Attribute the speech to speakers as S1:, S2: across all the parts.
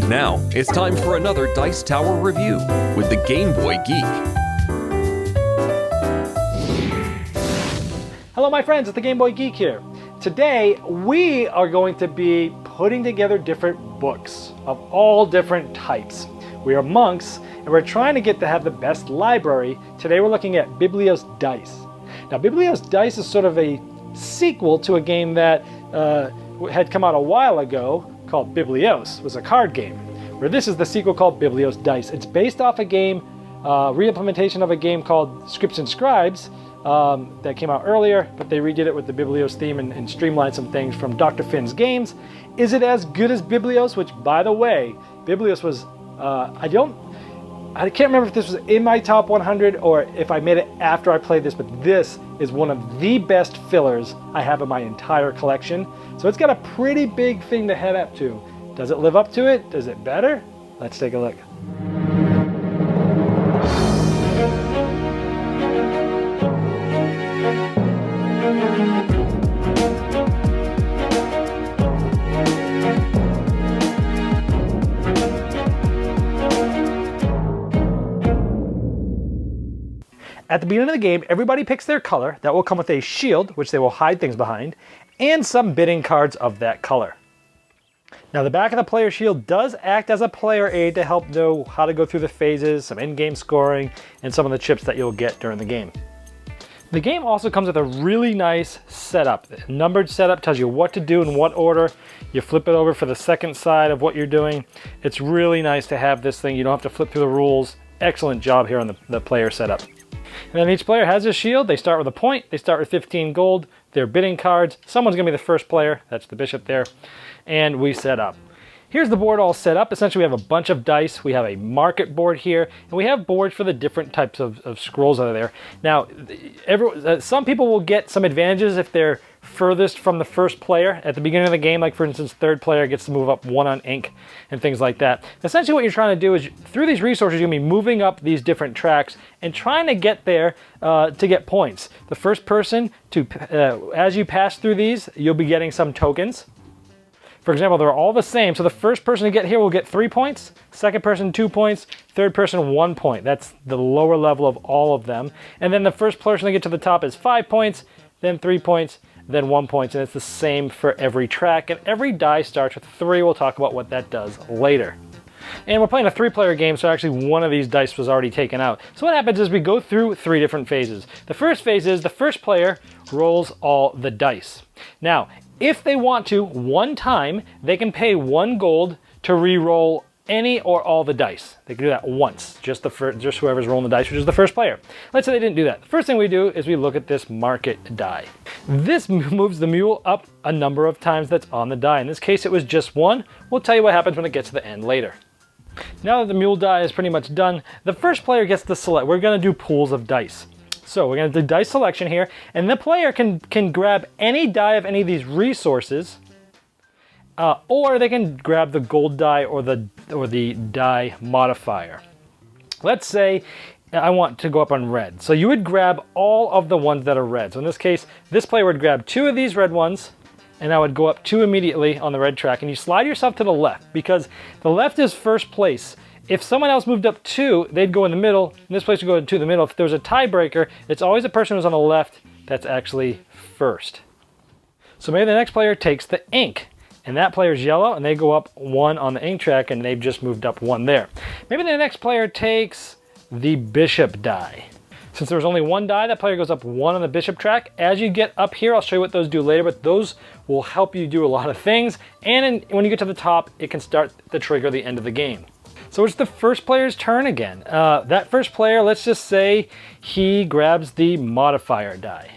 S1: Now, it's time for another Dice Tower review with the Game Boy Geek.
S2: Hello my friends, it's the Game Boy Geek here. Today, we are going to be putting together different books of all different types. We are monks, and we're trying to get to have the best library. Today we're looking at Biblios Dice. Now Biblios Dice is sort of a sequel to a game that had come out a while ago called Biblios. It was a card game, where this is the sequel called Biblios Dice. It's based off a game, re-implementation of a game called Scripts and Scribes that came out earlier, but they redid it with the Biblios theme and streamlined some things from Dr. Finn's games. Is it as good as Biblios? Which, by the way, Biblios was, I can't remember if this was in my top 100 or if I made it after I played this, but this is one of the best fillers I have in my entire collection. So it's got a pretty big thing to head up to. Does it live up to it? Does it better? Let's take a look. At the beginning of the game, everybody picks their color. That will come with a shield, which they will hide things behind, and some bidding cards of that color. Now the back of the player shield does act as a player aid to help know how to go through the phases, some in-game scoring, and some of the chips that you'll get during the game. The game also comes with a really nice setup. The numbered setup tells you what to do in what order. You flip it over for the second side of what you're doing. It's really nice to have this thing. You don't have to flip through the rules. Excellent job here on the player setup. And then each player has a shield. They start with a point. They start with 15 gold. They're bidding cards. Someone's going to be the first player. That's the bishop there. And we set up. Here's the board all set up. Essentially, we have a bunch of dice. We have a market board here. And we have boards for the different types of scrolls that are there. Now, some people will get some advantages if they're furthest from the first player at the beginning of the game. Like, for instance, third player gets to move up one on ink and things like that. Essentially, what you're trying to do is, through these resources, you're going to be moving up these different tracks and trying to get there to get points. The first person to, as you pass through these, you'll be getting some tokens. For example, they're all the same. So the first person to get here will get 3 points, second person 2 points, third person 1 point. That's the lower level of all of them. And then the first person to get to the top is 5 points, then 3 points, then 1 point. And it's the same for every track. And every die starts with 3. We'll talk about what that does later. And we're playing a 3-player game, so actually one of these dice was already taken out. So what happens is we go through 3 different phases. The first phase is the first player rolls all the dice. Now, if they want to, one time, they can pay 1 gold to re-roll any or all the dice. They can do that once, just whoever's rolling the dice, which is the first player. Let's say they didn't do that. The first thing we do is we look at this market die. This moves the mule up a number of times that's on the die. In this case, it was just 1. We'll tell you what happens when it gets to the end later. Now that the mule die is pretty much done, the first player gets to select. We're going to do pools of dice. So we're going to do dice selection here, and the player can grab any die of any of these resources, or they can grab the gold die or the die modifier. Let's say I want to go up on red. So you would grab all of the ones that are red. So in this case, this player would grab 2 of these red ones, and I would go up 2 immediately on the red track, and you slide yourself to the left, because the left is first place. If someone else moved up 2, they'd go in the middle, and this place would go into the middle. If there's a tiebreaker, it's always the person who's on the left that's actually first. So maybe the next player takes the ink, and that player's yellow, and they go up 1 on the ink track, and they've just moved up 1 there. Maybe the next player takes the bishop die. Since there was only 1 die, that player goes up 1 on the bishop track. As you get up here, I'll show you what those do later, but those will help you do a lot of things. And when you get to the top, it can start to trigger the end of the game. So it's the first player's turn again. That first player, let's just say he grabs the modifier die.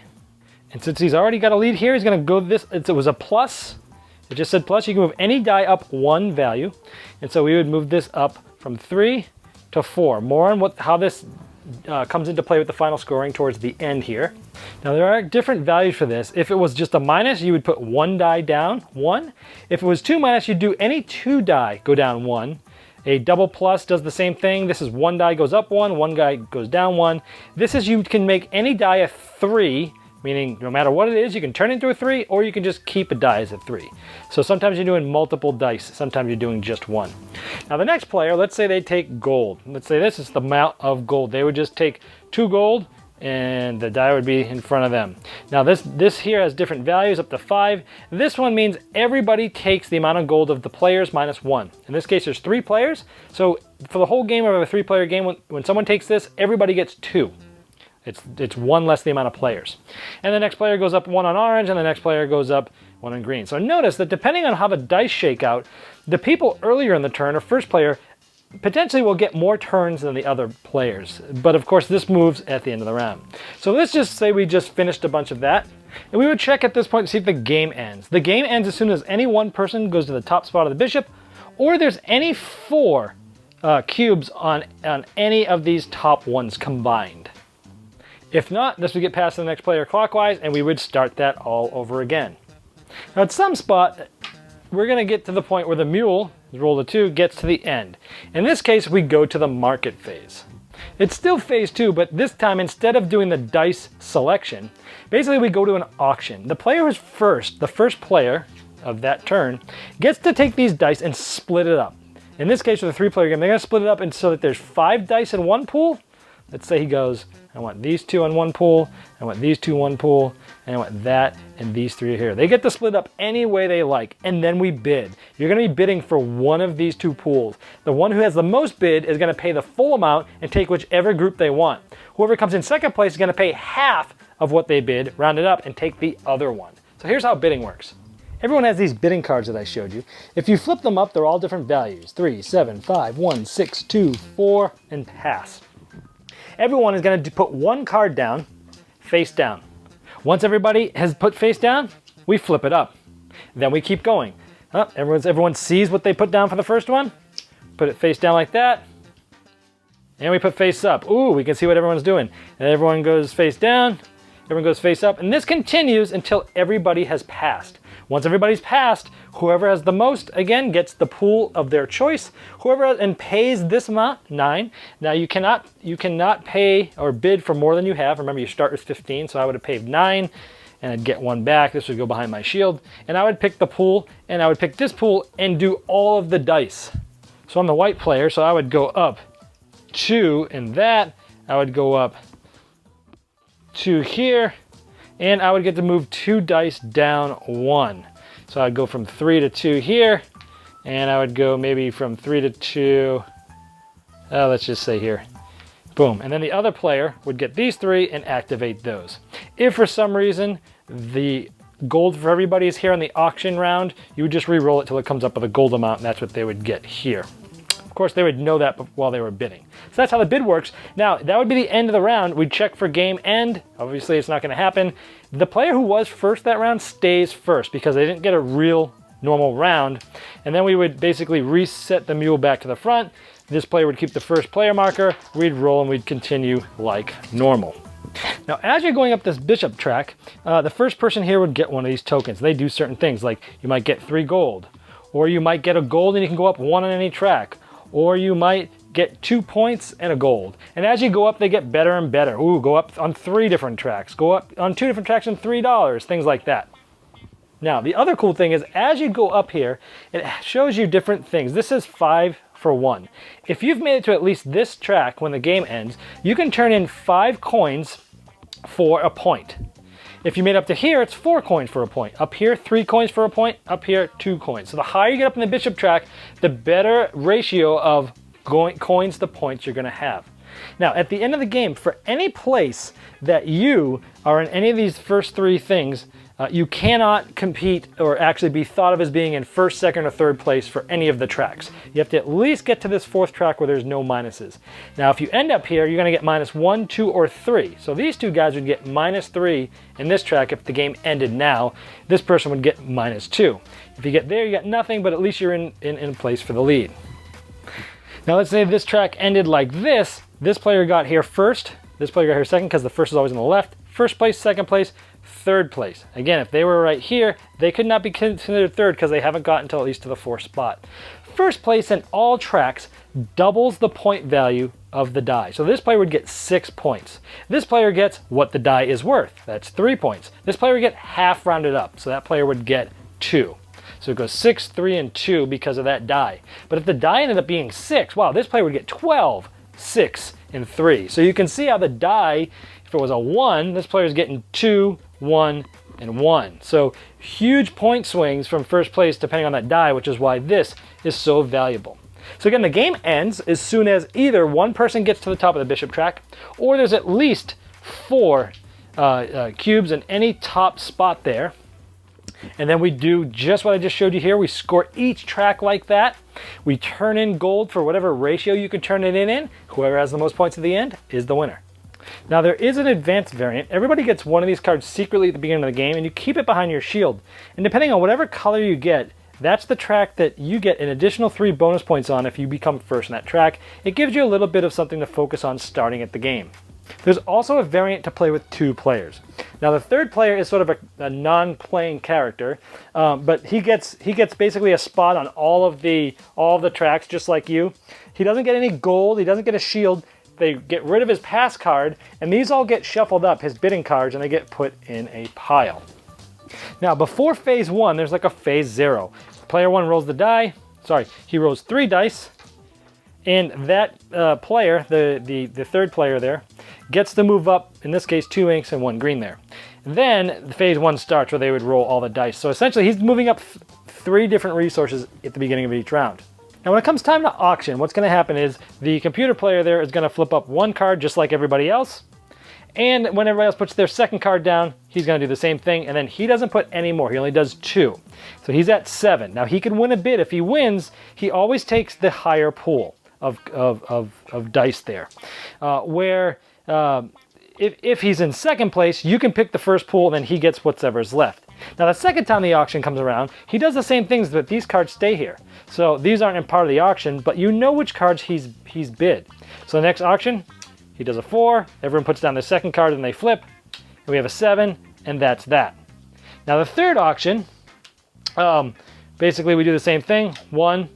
S2: And since he's already got a lead here, he's going to go this. It was a plus. It just said plus. You can move any die up 1 value. And so we would move this up from 3 to 4. More on how this comes into play with the final scoring towards the end here. Now there are different values for this. If it was just a minus, you would put 1 die down, 1. If it was 2 minus, you'd do any 2 die go down 1. A double plus does the same thing. This is 1 die goes up 1, 1 die goes down 1. This is you can make any die a 3 meaning no matter what it is, you can turn it into a 3, or you can just keep a die as a 3. So sometimes you're doing multiple dice, sometimes you're doing just one. Now the next player, let's say they take gold. Let's say this is the amount of gold. They would just take 2 gold, and the die would be in front of them. Now this here has different values up to 5. This one means everybody takes the amount of gold of the players minus 1. In this case, there's 3 players. So for the whole game of a 3-player game, when someone takes this, everybody gets 2. It's 1 less the amount of players. And the next player goes up 1 on orange, and the next player goes up 1 on green. So notice that depending on how the dice shake out, the people earlier in the turn, or first player, potentially will get more turns than the other players. But of course, this moves at the end of the round. So let's just say we just finished a bunch of that. And we would check at this point to see if the game ends. The game ends as soon as any one person goes to the top spot of the bishop, or there's any 4 cubes on any of these top ones combined. If not, this would get passed to the next player clockwise, and we would start that all over again. Now at some spot, we're going to get to the point where the mule, roll the 2, gets to the end. In this case, we go to the market phase. It's still phase 2, but this time, instead of doing the dice selection, basically we go to an auction. The player who's first, the first player of that turn, gets to take these dice and split it up. In this case, with a 3-player game, they're going to split it up so that there's 5 dice in one pool. Let's say he goes, I want these 2 on one pool, I want these 2 on one pool, and I want that and these 3 here. They get to split up any way they like, and then we bid. You're going to be bidding for one of these 2 pools. The one who has the most bid is going to pay the full amount and take whichever group they want. Whoever comes in second place is going to pay half of what they bid, round it up, and take the other one. So here's how bidding works. Everyone has these bidding cards that I showed you. If you flip them up, they're all different values. 3, 7, 5, 1, 6, 2, 4, and pass. Everyone is going to put 1 card down, face down. Once everybody has put face down, we flip it up. Then we keep going. Everyone sees what they put down for the first one. Put it face down like that. And we put face up. Ooh, we can see what everyone's doing. And everyone goes face down. Everyone goes face up. And this continues until everybody has passed. Once everybody's passed, whoever has the most, again, gets the pool of their choice. Whoever and pays this amount, 9. Now you cannot pay or bid for more than you have. Remember, you start with 15, so I would have paid 9, and I'd get 1 back. This would go behind my shield. And I would pick the pool, and I would pick this pool and do all of the dice. So I'm the white player, so I would go up 2 in that. I would go up 2 here. And I would get to move 2 dice down 1. So I'd go from 3 to 2 here. And I would go maybe from 3 to 2. Let's just say here. Boom. And then the other player would get these 3 and activate those. If for some reason the gold for everybody is here on the auction round, you would just re-roll it till it comes up with a gold amount, and that's what they would get here. Of course, they would know that while they were bidding. So that's how the bid works. Now, that would be the end of the round. We'd check for game end. Obviously, it's not going to happen. The player who was first that round stays first because they didn't get a real normal round. And then we would basically reset the mule back to the front. This player would keep the first player marker. We'd roll and we'd continue like normal. Now, as you're going up this bishop track, the first person here would get one of these tokens. They do certain things, like you might get 3 gold, or you might get a gold and you can go up 1 on any track. Or you might get 2 points and a gold. And as you go up, they get better and better. Ooh, go up on 3 different tracks. Go up on 2 different tracks and $3, things like that. Now, the other cool thing is as you go up here, it shows you different things. This is 5 for 1. If you've made it to at least this track when the game ends, you can turn in 5 coins for a point. If you made up to here, it's 4 coins for a point. Up here, 3 coins for a point. Up here, 2 coins. So the higher you get up in the bishop track, the better ratio of coins to points you're going to have. Now, at the end of the game, for any place that you are in any of these first 3 things, you cannot compete or actually be thought of as being in first, second, or third place for any of the tracks. You have to at least get to this 4th track where there's no minuses. Now, if you end up here, you're going to get -1, 2, or 3. So these 2 guys would get -3 in this track if the game ended now. This person would get -2. If you get there, you got nothing, but at least you're in place for the lead. Now, let's say this track ended like this. This player got here first. This player got here second because the first is always on the left. First place, second place, 3rd place. Again, if they were right here, they could not be considered 3rd because they haven't gotten until at least to the 4th spot. first place in all tracks doubles the point value of the die. So this player would get 6 points. This player gets what the die is worth. That's 3 points. This player would get half rounded up. So that player would get 2. So it goes 6, 3, and 2 because of that die. But if the die ended up being 6, wow, this player would get 12, 6, and 3. So you can see how the die, if it was a 1, this player is getting 2, 1, and 1. So huge point swings from first place depending on that die, which is why this is so valuable. So again, the game ends as soon as either one person gets to the top of the bishop track, or there's at least 4 cubes in any top spot there. And then we do just what I just showed you here. We score each track like that. We turn in gold for whatever ratio you can turn it in. Whoever has the most points at the end is the winner. Now there is an advanced variant. Everybody gets one of these cards secretly at the beginning of the game, and you keep it behind your shield. And depending on whatever color you get, that's the track that you get an additional 3 bonus points on if you become first in that track. It gives you a little bit of something to focus on starting at the game. There's also a variant to play with 2 players. Now the third player is sort of a non-playing character, but he gets basically a spot on all of the tracks just like you. He doesn't get any gold, he doesn't get a shield. They get rid of his pass card, and these all get shuffled up, his bidding cards, and they get put in a pile. Now before phase 1, there's like a phase 0. Player 1 rolls the die, he rolls 3 dice, and that player, the third player there, gets to move up, in this case 2 inks and 1 green there. And then the phase 1 starts where they would roll all the dice. So essentially he's moving up 3 different resources at the beginning of each round. Now when it comes time to auction, what's going to happen is the computer player there is going to flip up 1 card just like everybody else. And when everybody else puts their second card down, he's going to do the same thing, and then he doesn't put any more. He only does 2. So he's at 7. Now he can win a bid. If he wins, he always takes the higher pool of dice there. If he's in second place, you can pick the first pool, and then he gets whatever's left. Now the second time the auction comes around, he does the same things, but these cards stay here. So these aren't in part of the auction, but you know which cards he's bid. So the next auction, he does a 4, everyone puts down their second card and they flip, and we have a 7, and that's that. Now the third auction, basically we do the same thing, 1,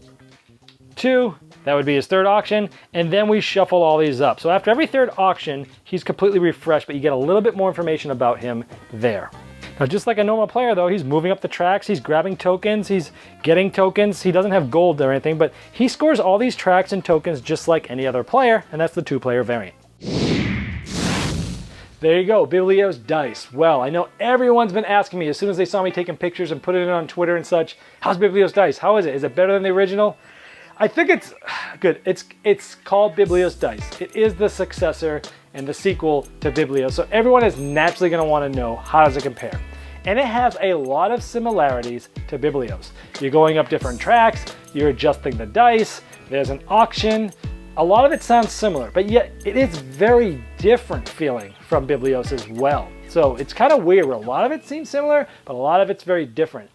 S2: 2, that would be his third auction, and then we shuffle all these up. So after every third auction, he's completely refreshed, but you get a little bit more information about him there. Now just like a normal player though, he's moving up the tracks, he's grabbing tokens, he's getting tokens, he doesn't have gold or anything, but he scores all these tracks and tokens just like any other player, and that's the 2-player variant. There you go, Biblios dice. Well, I know everyone's been asking me as soon as they saw me taking pictures and putting it on Twitter and such, how's Biblios dice? How is it? Is it better than the original? I think it's good. It's called Biblios Dice. It is the successor and the sequel to Biblios, so everyone is naturally going to want to know how does it compare. And it has a lot of similarities to Biblios. You're going up different tracks, you're adjusting the dice, there's an auction. A lot of it sounds similar, but yet it is very different feeling from Biblios as well. So it's kind of weird where a lot of it seems similar, but a lot of it's very different.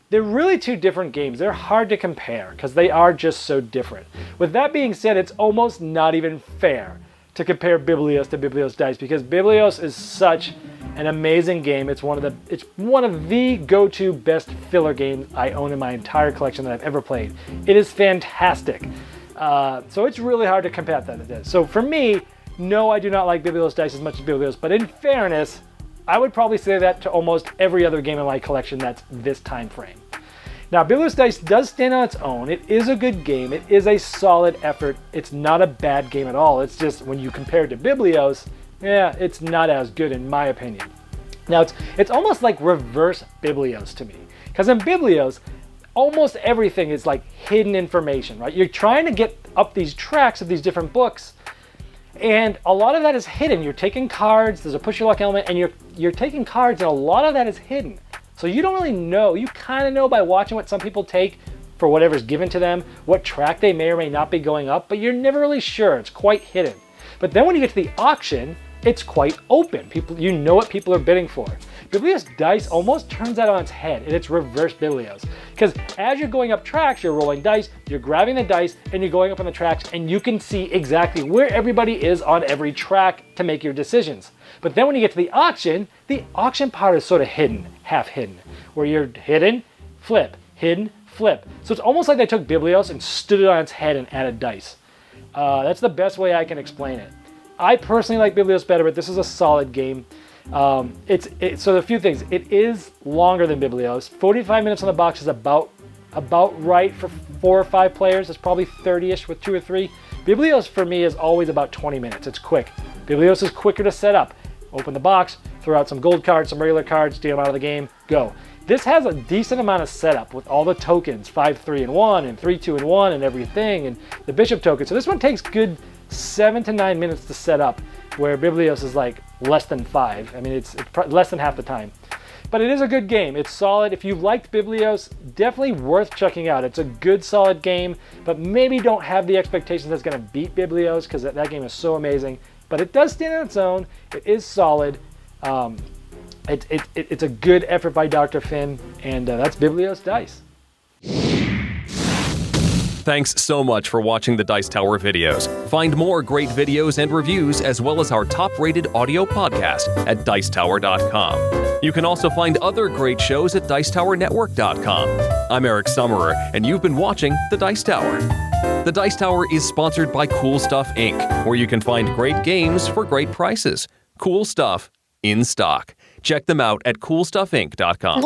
S2: They're really 2 different games. They're hard to compare because they are just so different. With that being said, it's almost not even fair to compare Biblios to Biblios Dice because Biblios is such an amazing game. It's one of the go-to best filler games I own in my entire collection that I've ever played. It is fantastic. So it's really hard to compare that to this. So for me, no, I do not like Biblios Dice as much as Biblios, but in fairness, I would probably say that to almost every other game in my collection that's this time frame. Now, Biblios Dice does stand on its own. It is a good game. It is a solid effort. It's not a bad game at all. It's just when you compare it to Biblios, yeah, it's not as good in my opinion. Now, it's almost like reverse Biblios to me. Because in Biblios, almost everything is like hidden information, right? You're trying to get up these tracks of these different books, and a lot of that is hidden. You're taking cards, there's a push your luck element, and you're taking cards, and a lot of that is hidden. So you don't really know. You kind of know by watching what some people take for whatever's given to them, what track they may or may not be going up, but you're never really sure. It's quite hidden. But then when you get to the auction, it's quite open. You know what people are bidding for. Biblios Dice almost turns that on its head, and it's reverse Biblios. Because as you're going up tracks, you're rolling dice, you're grabbing the dice, and you're going up on the tracks, and you can see exactly where everybody is on every track to make your decisions. But then when you get to the auction part is sort of hidden, half hidden, where you're hidden, flip, flip. So it's almost like they took Biblios and stood it on its head and added dice. That's the best way I can explain it. I personally like Biblios better, but this is a solid game. So a few things. It is longer than Biblios. 45 minutes on the box is about right for 4 or 5 players. It's probably 30-ish with 2 or 3. Biblios for me is always about 20 minutes. It's quick. Biblios is quicker to set up. Open the box, throw out some gold cards, some regular cards, deal them out of the game, go. This has a decent amount of setup with all the tokens, 5, 3, and 1, and 3, 2, and 1, and everything, and the bishop token. So this one takes good 7 to 9 minutes to set up, where Biblios is like less than 5. I mean, it's less than half the time. But it is a good game. It's solid. If you liked Biblios, definitely worth checking out. It's a good, solid game, but maybe don't have the expectations that's going to beat Biblios, because that game is so amazing. But it does stand on its own. It is solid. It's a good effort by Dr. Finn, and that's Biblios Dice.
S1: Thanks so much for watching the Dice Tower videos. Find more great videos and reviews, as well as our top-rated audio podcast at Dicetower.com. You can also find other great shows at DicetowerNetwork.com. I'm Eric Summerer, and you've been watching The Dice Tower. The Dice Tower is sponsored by Cool Stuff Inc., where you can find great games for great prices. Cool stuff in stock. Check them out at CoolStuffInc.com.